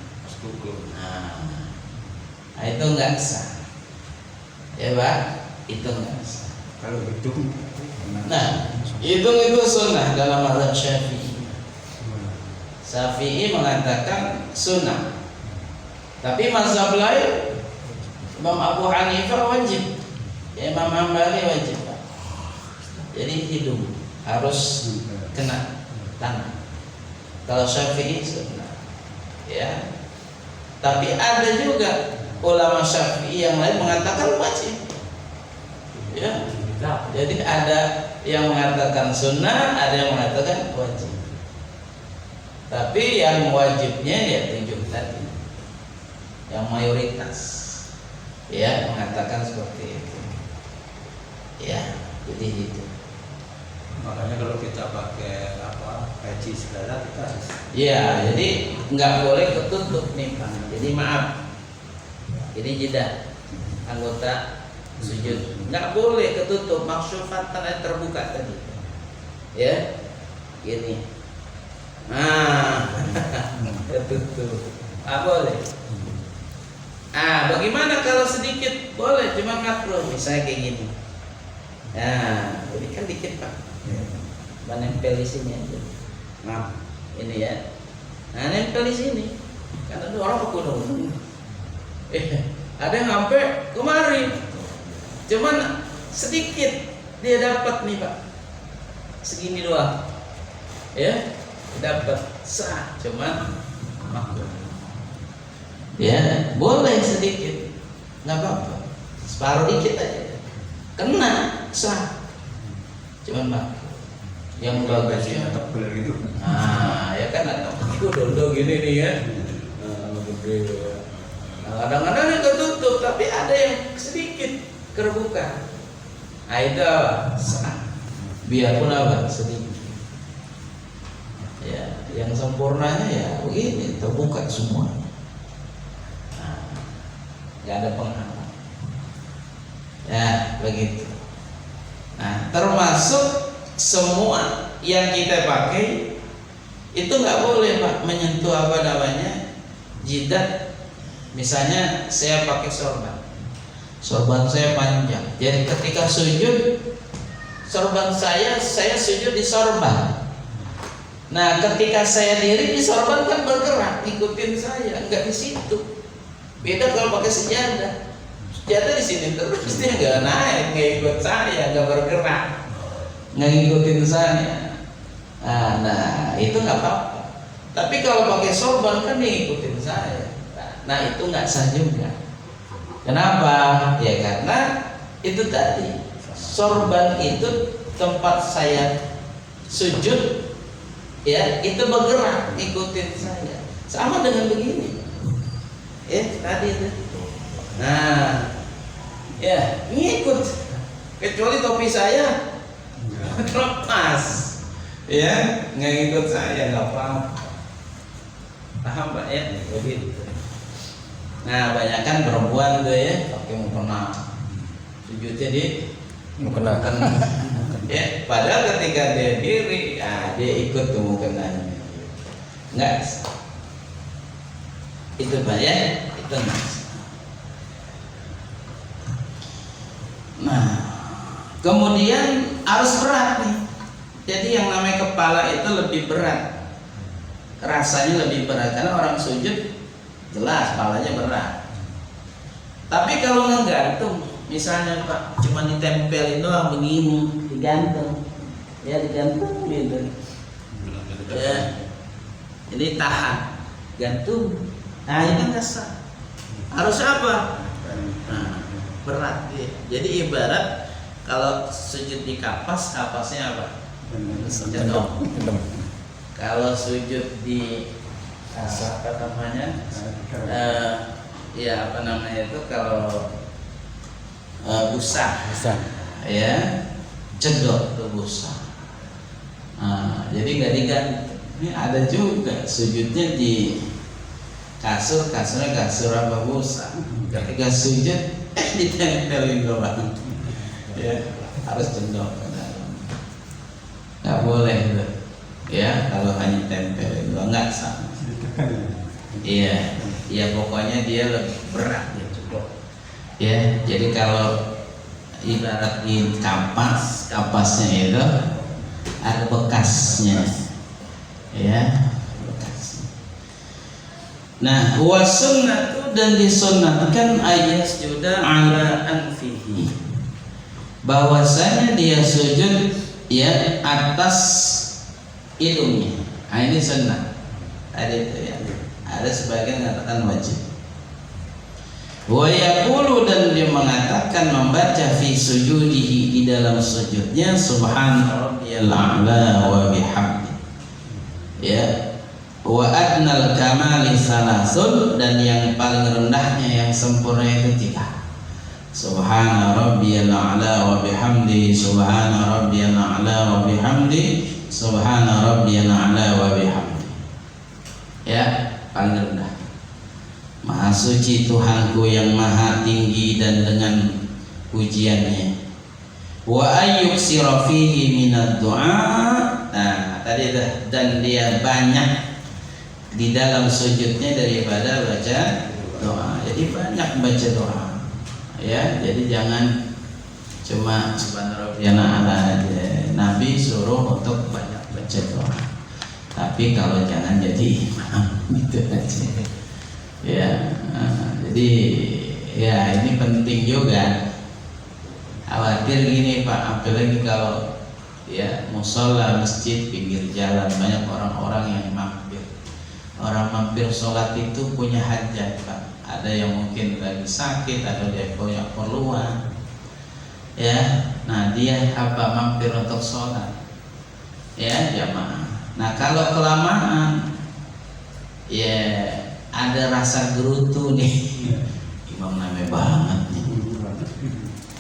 S4: Nah itu nggak sah, ya Pak, itu nggak sah.
S3: Kalau hitung,
S4: Nah, hitung itu sunnah dalam mazhab Syafi'i. Syafi'i mengatakan sunnah. Tapi mazhab lain, Imam Abu Hanifah wajib, ya, Imam Hambali wajib. Jadi hidung harus kena tanah. Kalau Syafi'i sunnah, ya. Tapi ada juga ulama Syafi'i yang lain mengatakan wajib, ya. Jadi ada yang mengatakan sunnah, ada yang mengatakan wajib. Tapi yang wajibnya ya 7 tadi, yang mayoritas ya mengatakan seperti itu. Ya, jadi itu.
S3: Makanya kalau kita pakai peci segala kita harus.
S4: Ya, jadi nggak boleh ketutup nih Pak. Jadi maaf, ini jeda anggota sujud nggak boleh ketutup, maksufatan terbuka tadi. Ya, gini. Nah, ketutup. Boleh. Bagaimana kalau sedikit? Boleh, cuma makruh. Misalnya kayak gini. Nah, ini kan dikit Pak. Nempel di sini aja. Nah, ini ya. Nah, nempel di sini. Karena ada orang pegunung. Ada yang sampai kemari. Cuman sedikit dia dapat nih Pak. Segini doang. Ya, dapat sah, cuman makruh. Ya, boleh sedikit. Enggak apa-apa. Separuh dikit aja. Kena sah. Cuman makruh. Yang bagusnya
S3: tebel gitu.
S4: Ya kan ada dodo gini nih ya. Kadang-kadang yang ketutup tapi ada yang sedikit terbuka. Itu sah. Biarpun apa sedikit. Ya, yang sempurnanya ya begini terbuka semua. Nggak ada penghalang. Ya begitu. Nah, termasuk semua yang kita pakai itu nggak boleh Pak menyentuh apa namanya jidat. Misalnya saya pakai sorban saya panjang, jadi ketika sujud sorban saya sujud di sorban. Nah ketika saya diri di sorban kan bergerak ngikutin saya, nggak di situ. Beda kalau pakai sejadah di sini terus dia nggak naik, nggak ikut saya, nggak bergerak, nggak ngikutin saya. Nah itu nggak apa-apa. Tapi kalau pakai sorban kan dia ngikutin saya. Nah itu nggak sah juga. Kenapa? Ya karena itu tadi sorban itu tempat saya sujud, ya itu bergerak ngikutin saya. Sama dengan begini. Tadi itu. Nah, ya ngikut. Kecuali topi saya terlepas, ya nggak ngikut saya nggak apa-apa. Paham Pak ya? Begitu. Nah, banyakkan perempuan tuh ya pakai mukena sujudnya di
S5: Mukena.
S4: Ya, padahal ketika dia diri, dia ikut tuh mukenanya. Enggak. Itu banyak, itu enggak. Nah, kemudian harus berat nih. Jadi yang namanya kepala itu lebih berat. Rasanya lebih berat karena orang sujud jelas kepalanya berat. Tapi kalau ngegantung, misalnya Pak cuma ditempelin doang begini, digantung. Ya digantung gitu. Ya. Jadi tahan, gantung. Nah, ini enggak sah. Harus apa? Nah, berat dia. Jadi ibarat kalau sujud di kapas, kapasnya apa? Cendok. Kalau sujud di apa namanya? Ya apa namanya itu kalau busa. Ya, cendok itu busa. Jadi nggak digantung. Ini ada juga sujudnya di kasurnya kasur apa busa. Ketika sujud ditempelin doang. Ya, harus cendok ke dalam. Nggak boleh itu. Ya, kalau hanya tempelin doang nggak sama. Iya, ya pokoknya dia lebih berat ya cukup. Ya, jadi kalau ibarat di kapasnya itu ada bekasnya. Ya, bekasnya. Nah, wa sunnatu dan disunnatkan ayat sudah ala anfihi. Bahwasanya dia sujud ya atas hidungnya. Ini sunnah. Ada itu ya. Ada sebagian mengatakan wajib. Wa yaqulu dan dia mengatakan membaca fi sujudihi di dalam sujudnya subhana rabbiyal a'la wa bihamdi. Ya. Wa adnal kamali salasun, dan yang paling rendahnya yang sempurna itu 3. Subhana rabbiyal a'la wa bihamdi, subhana rabbiyal a'la wa bihamdi, subhana rabbiyal a'la wa bihamdi. Ya, paling rendah. Maha suci Tuhanku yang maha tinggi dan dengan pujiannya. Wa ayyuksira fihi minad du'a. Nah, tadi dah, dan dia banyak di dalam sujudnya daripada baca doa. Jadi banyak baca doa. Ya, jadi jangan cuma subhanarabbiyal a'la aja. Nabi suruh untuk banyak baca doa. Tapi kalau jangan jadi imam gitu aja. Ya, jadi ya ini penting juga. Khawatir gini Pak, apalagi kalau ya musola masjid pinggir jalan banyak orang-orang yang mampir. Orang mampir sholat itu punya hajat Pak. Ada yang mungkin lagi sakit atau dia punya keperluan. Ya, nah dia apa mampir untuk sholat. Ya, jamaah. Nah kalau kelamaan, ya ada rasa gerutu nih. Imam namanya banget nih.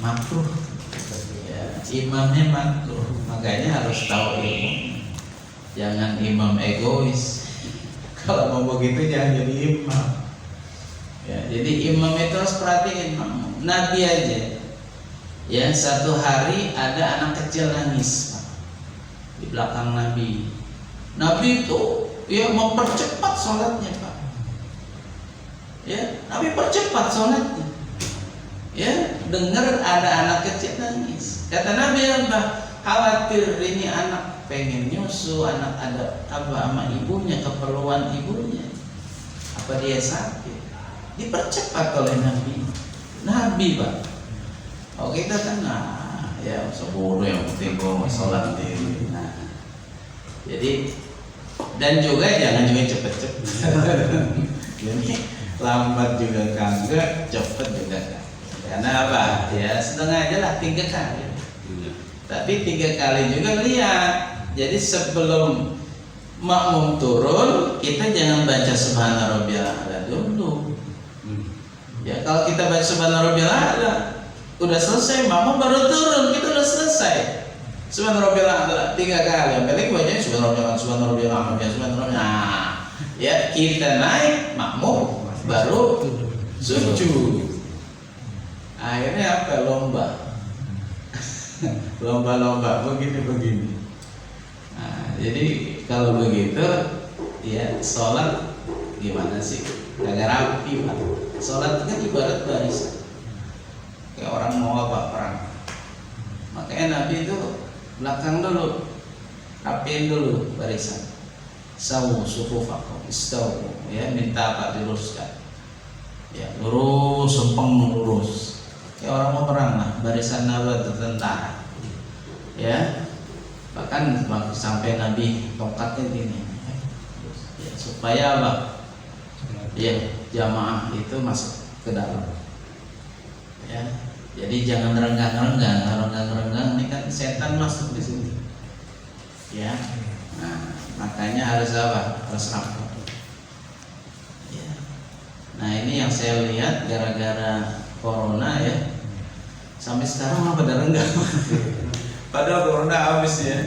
S4: Makruh. Ya, imamnya makruh. Makanya harus tahu ilmu. Jangan imam egois. Kalau mau begitu jangan jadi imam. Ya, jadi imam itu harus perhatiin. Nabi aja, ya satu hari ada anak kecil nangis Pak, di belakang Nabi. Nabi itu ya mempercepat sholatnya Pak. Ya, Nabi percepat sholatnya. Ya, dengar ada anak kecil nangis. Kata Nabi apa? Khawatir ini anak pengen nyusu, anak ada apa sama ibunya, keperluan ibunya. Apa dia sakit? Dipercepat oleh Nabi Pak. Oh kita kan ya sebodoh yang penting gua mau sholat ini. Nah, jadi dan juga jangan juga cepet-cepet. Jadi lambat juga kagak, cepet juga kagak. Karena apa? Ya setengah aja lah 3 kali. Tapi 3 kali juga lihat. Jadi sebelum makmum turun, kita jangan baca subhana rabbiyal a'la dulu. Ya kalau kita baca subhana rabbiyal a'la udah selesai, makmum baru turun, kita udah selesai. Subhana rabbiyal a'la 3 kali. Sampai lagi bacanya subhana rabbiyal a'la, subhana rabbiyal a'la, subhana rabbiyal a'la. Nah, ya kita naik, makmum baru sujud. Akhirnya apa? Lomba. Lomba-lomba begini. Nah, jadi kalau begitu ya sholat gimana sih? Gak rapi Pak. Sholat kan ibarat barisan. Kayak orang mau apa perang. Makanya Nabi itu belakang dulu, rapiin dulu barisan. Sawu sufufakum istawu, ya minta apa diluruskan. Ya lurus, sempeng lurus. Kayak orang mau perang lah, barisan Nabi tentara. Ya, bahkan sampai Nabi tongkatnya gini. Ya, supaya apa? Ya jamaah itu masuk ke dalam. Ya, jadi jangan renggang ini kan setan masuk di sini. Ya, nah makanya harus apa? Harus rapat. Ya. Nah ini yang saya lihat gara-gara corona ya, sampai sekarang apa pada renggang. Padahal corona habis ya,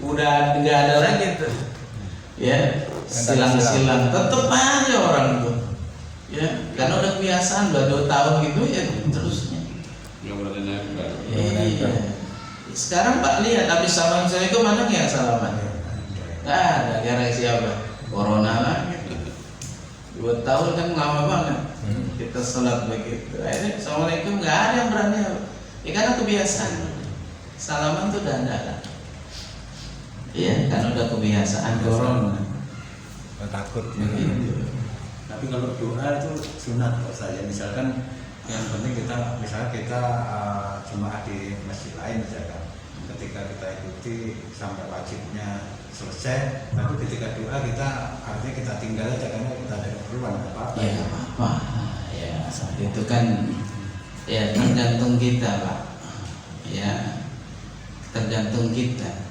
S4: udah nggak ada lagi tuh. Ya, silang-silang tetep aja orang tuh. Ya, karena udah kebiasaan, udah 2 tahun gitu ya terusnya. Iya. Sekarang Pak lihat habis assalamualaikum mana yang salaman? Nggak ada, gara siapa? Corona lagi. 2 tahun kan lama banget. Kita sholat begitu. Akhirnya assalamualaikum nggak ada yang berani. Ya karena kebiasaan. Salaman tuh udah ada. Iya, karena udah kebiasaan corona.
S3: Takut gitu. Tapi kalau doa itu sunat kok saya. Misalkan yang penting kita, misalnya kita jemaah di masjid lain misalkan, ketika kita ikuti sampai wajibnya selesai, tapi ketika doa kita artinya kita tinggal aja karena kita ada keperluan apa-apa.
S4: Ya apa? Ya itu kan ya tergantung kita Pak. Ya tergantung kita.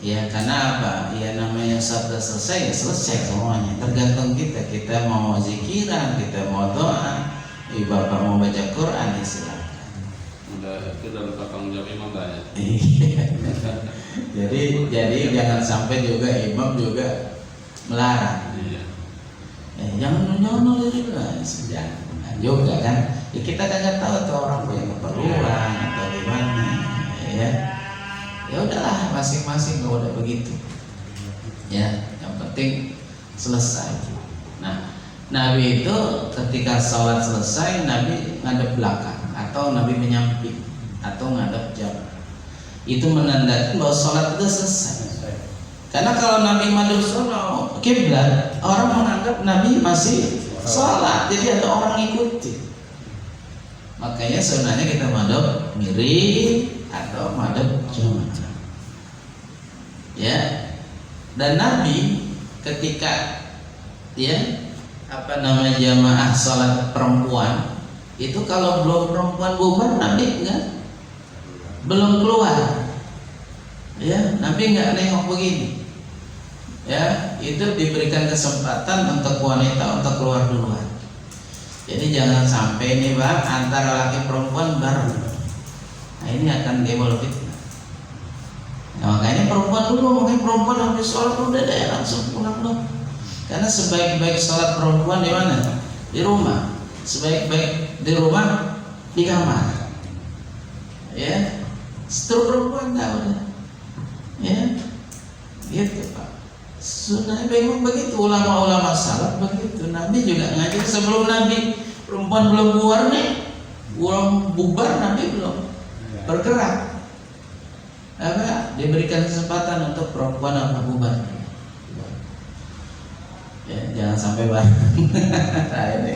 S4: Ya karena apa? Ya namanya sabda selesai ya selesai semuanya. Tergantung kita. Kita mau zikiran, kita mau doa, bapak mau baca Quran ya silakan.
S6: Udah itu dalam tanggung jawab imam banyak.
S4: Iya. jadi jangan sampai juga imam juga melarang.
S6: Iya.
S4: Jangan lah, jangan juga kan. Ya kita kan nggak tahu tuh orang punya keperluan atau gimana. Ya udahlah masing-masing kalau udah begitu. Ya, yang penting selesai. Nah, Nabi itu ketika sholat selesai, Nabi ngadep belakang atau Nabi menyamping atau ngadep jauh. Itu menandakan bahwa sholat itu selesai. Karena kalau Nabi madhab sholat kiblat, orang menganggap Nabi masih sholat, jadi ada orang ikuti. Makanya sebenarnya kita madhab miring atau madhab jauh. Ya, dan Nabi ketika jamaah sholat perempuan itu kalau belum perempuan bubar Nabi belum keluar. Ya, Nabi nggak nengok begini. Ya, itu diberikan kesempatan untuk wanita untuk keluar duluan. Jadi jangan sampai nih bang antara laki perempuan baru. Nah ini akan timbul fitnah. Nah, makanya perempuan habis sholat udah deh langsung pulang dong. Karena sebaik-baik sholat perempuan di mana? Di rumah. Sebaik-baik di rumah di kamar. Ya, setelah perempuan tahu deh. Ya, gitu Pak. Sunnah memang begitu, ulama-ulama salaf begitu. Nabi juga ngajar sebelum Nabi perempuan belum keluar nih, belum bubar Nabi belum bergerak. Diberikan kesempatan untuk perempuan apa bubar. Ya, jangan sampai bareng. Nah ini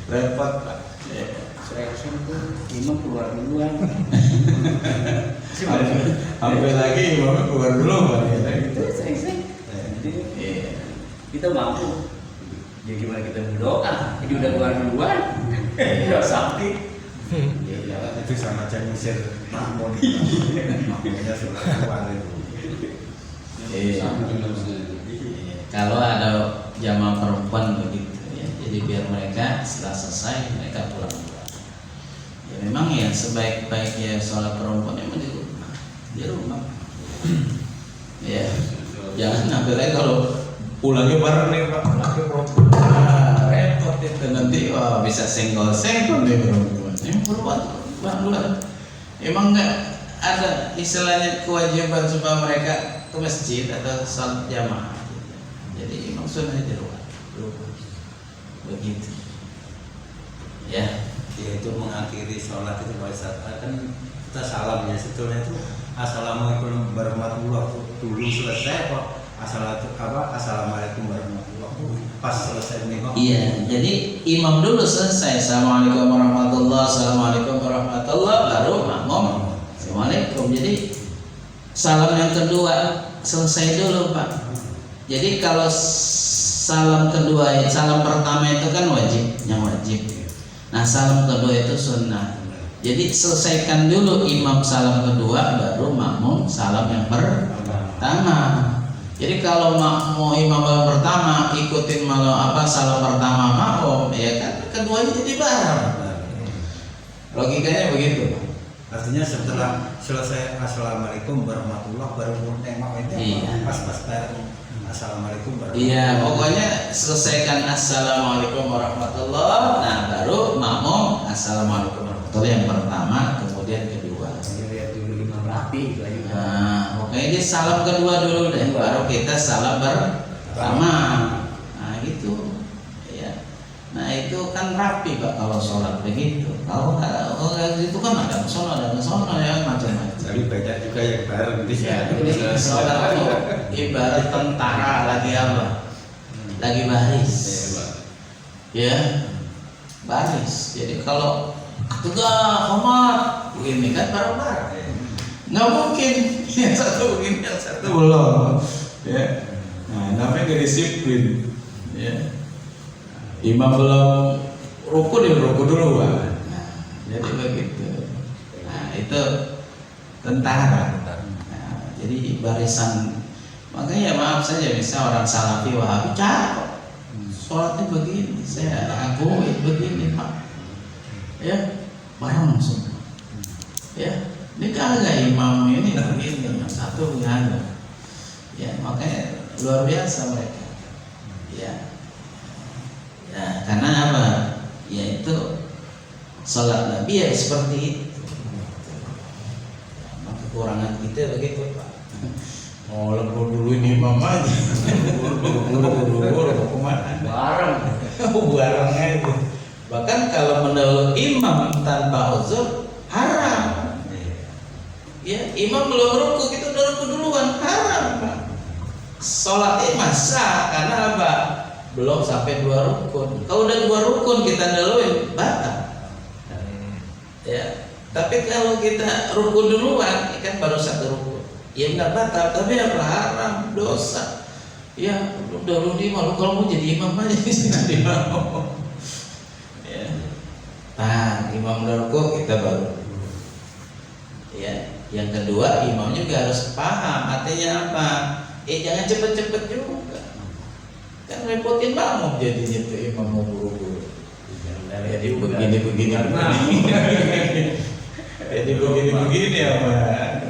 S4: repot Pak. Ya.
S2: Saya itu imam keluar duluan.
S4: Sampai lagi imamnya keluar dulu Pak.
S2: Itu sering. Jadi kita mampu. Jadi gimana kita berdoa? Jadi udah keluar duluan. Ya sakit.
S3: Itu sama aja misir makmum. Makmumnya sudah keluar itu.
S4: Kalau ada jamaah perempuan begitu ya, jadi biar mereka setelah selesai mereka pulang. Ya memang ya sebaik-baiknya sholat perempuan memang di rumah. Ya, jangan sampai lagi kalau pulangnya bareng nih Pak, laki perempuan, repot itu nanti bisa senggol-senggol nih perempuan. Ini perempuan, emang nggak ada istilahnya kewajiban supaya mereka ke masjid atau sholat jamaah. Jadi emang sunnah di rumah. Begitu. Ya.
S3: Yaitu mengakhiri sholat itu Pak Ustaz, kan kita salam ya sebetulnya itu assalamualaikum warahmatullahi wabarakatuh dulu selesai kok assalamualaikum warahmatullahi wabarakatuh pas selesai nengok.
S4: Iya, jadi imam dulu selesai assalamualaikum warahmatullahi assalamualaikum warahmatullahi baru makmum assalamualaikum. Jadi salam yang kedua selesai dulu Pak. Jadi kalau salam kedua, salam pertama itu kan yang wajib. Nah salam kedua itu sunnah. Jadi selesaikan dulu imam salam kedua, baru makmum salam yang pertama. Jadi kalau mau imam salam pertama ikutin salam pertama makmum, ya kan keduanya jadi bareng. Logikanya begitu.
S3: Artinya setelah selesai assalamualaikum warahmatullahi baru nengok itu pas assalamualaikum warahmatullahi.
S4: Iya, pokoknya selesaikan assalamualaikum warahmatullahi, nah baru makmum assalamualaikum warahmatullahi yang pertama, kemudian kedua.
S2: Lihat dulu imam rapi lagi.
S4: Nah, pokoknya dia salam kedua dulu deh, baru kita salam pertama. Nah gitu, ya. Nah itu kan rapi Pak kalau sholat begitu. Kalau itu kan ada sono ya macam-macam.
S3: Jadi banyak juga yang bareng di sini.
S4: Jadi sholat itu ibarat tentara lagi apa? Lagi baris. Ya, baris. Jadi kalau tegak hormat begini kan bareng-bareng. Nggak mungkin yang satu begini yang satu belum. Ya. Nah, namanya gak disiplin. Ya. Imam belum ruku dulu Pak. Nah, jadi begitu. Nah, itu tentara. Nah, Jadi barisan, makanya maaf saja misal orang Salafi Wahabi cakep, sholatnya begini, saya akui begini Pak, ya bareng semua, ya ini kagak imam ini begini, yang satu begini, ya makanya luar biasa mereka, ya, ya karena apa? Ya itu sholat Nabi ya seperti itu. Kekurangan kita begitu Pak. Mau lebur dulu ini imam aja. Buru-buru kemana? Bareng aja. Bahkan kalau mendahului imam tanpa uzur haram. Ya, imam belum ruku, kita udah ruku duluan, haram Pak. Sholatnya masa karena apa? Belum sampai 2 rukun. Kalau udah 2 rukun kita dahuluin, batal. Ya. Tapi kalau kita rukun duluan, kan baru 1 rukun, ya nggak batal, tapi apa haram, dosa. Ya udah lu di malu kalau mau jadi imam aja di sini mau. Ya, nah imam udah rukun kita baru. Ya, yang kedua imam juga harus paham artinya apa. Jangan cepet-cepet juga, kan repotin makmum jadinya tuh imam mau buru-buru. Jadi begini. Jadi begini apa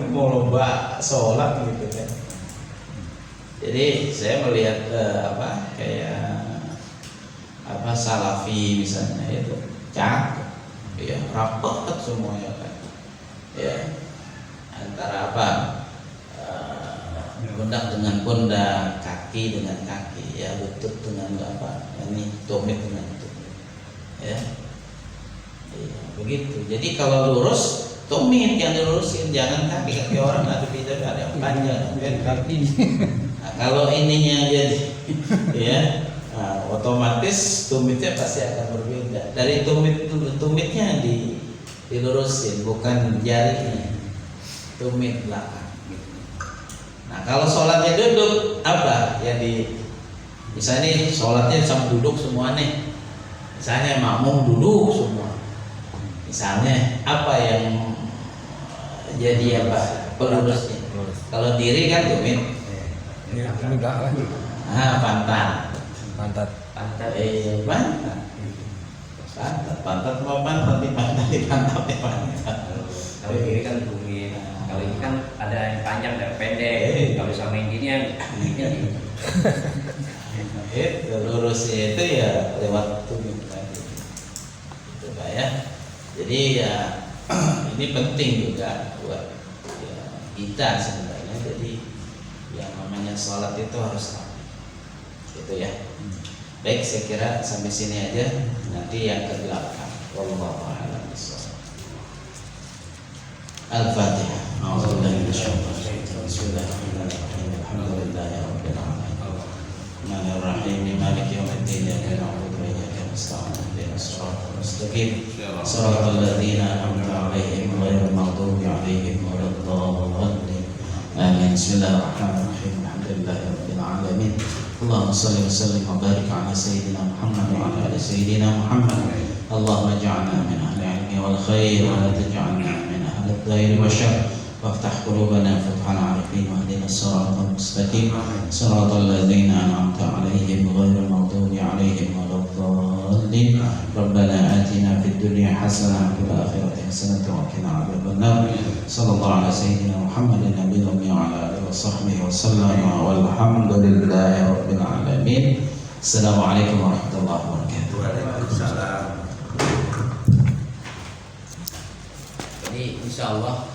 S4: mau lomba sholat gitu kan. Jadi saya melihat kayak Salafi misalnya itu cakep, ya rapat semuanya kan, ya antara pundak dengan pundak, kaki dengan kaki, ya lutut dengan ini tumit dengan tumit, ya. Begitu. Jadi kalau lurus tumit yang dilurusin, jangan kaki orang ada beda, ada yang panjang kaki. Nah, kalau ininya jadi ya otomatis tumitnya pasti akan berbeda. Dari tumitnya dilurusin, bukan jarinya. Tumit belakang. Nah kalau sholatnya duduk apa? Ya misalnya nih sholatnya sama duduk semua nih. Misalnya makmum duduk semua. Misalnya apa yang jadi pelurusnya? Kalau diri kan tumit. Pantat. Pantat.
S2: Kalau diri kan tumit. Kalau ini kan ada yang panjang dan pendek. Kalau sama yang gini yang
S4: lurusnya itu ya lewat tumit tadi. Itu Pak ya. Jadi ya ini penting juga buat ya, kita sebenarnya. Jadi yang namanya sholat itu harus rapi, gitu ya. Baik, saya kira sampai sini aja. Nanti yang ke-8. Wallahu a'lam bishawab. Al-Fatihah. Bismillahirrahmanirrahim. Alhamdulillahirabbil alamin. Rahmanirrahim. Maliki yaumiddin. Iyyaka na'budu wa iyyaka nasta'in. Ihdinas siratal mustaqim. Siratal ladzina an'amta 'alaihim ghairil maghdubi 'alaihim waladdallin. Amin. Bismillahirrahmanirrahim. Alhamdulillahirabbil alamin. Allahumma shalli wa sallim wa barik ala sayyidina Muhammad wa ala ali sayyidina Muhammad. Allahumma ij'alna min ahli ilmi wal khair wa la taj'alna min ahli ad-dair wa syarr. وافتح قلوبنا فتح العارفين واهدنا الصراط المستقيم صراط الذين أنعمت عليهم غير المغضوب عليهم ولا الضالين ربنا آتنا في الدنيا حسنة وفي الآخرة حسنة وقنا عذاب النار صلى الله على سيدنا محمد النبي الأمي وعلى آله وصحبه وسلم والحمد لله رب العالمين. السلام عليكم ورحمة الله وبركاته.
S3: Waalaikumsalam.
S4: Jadi insya Allah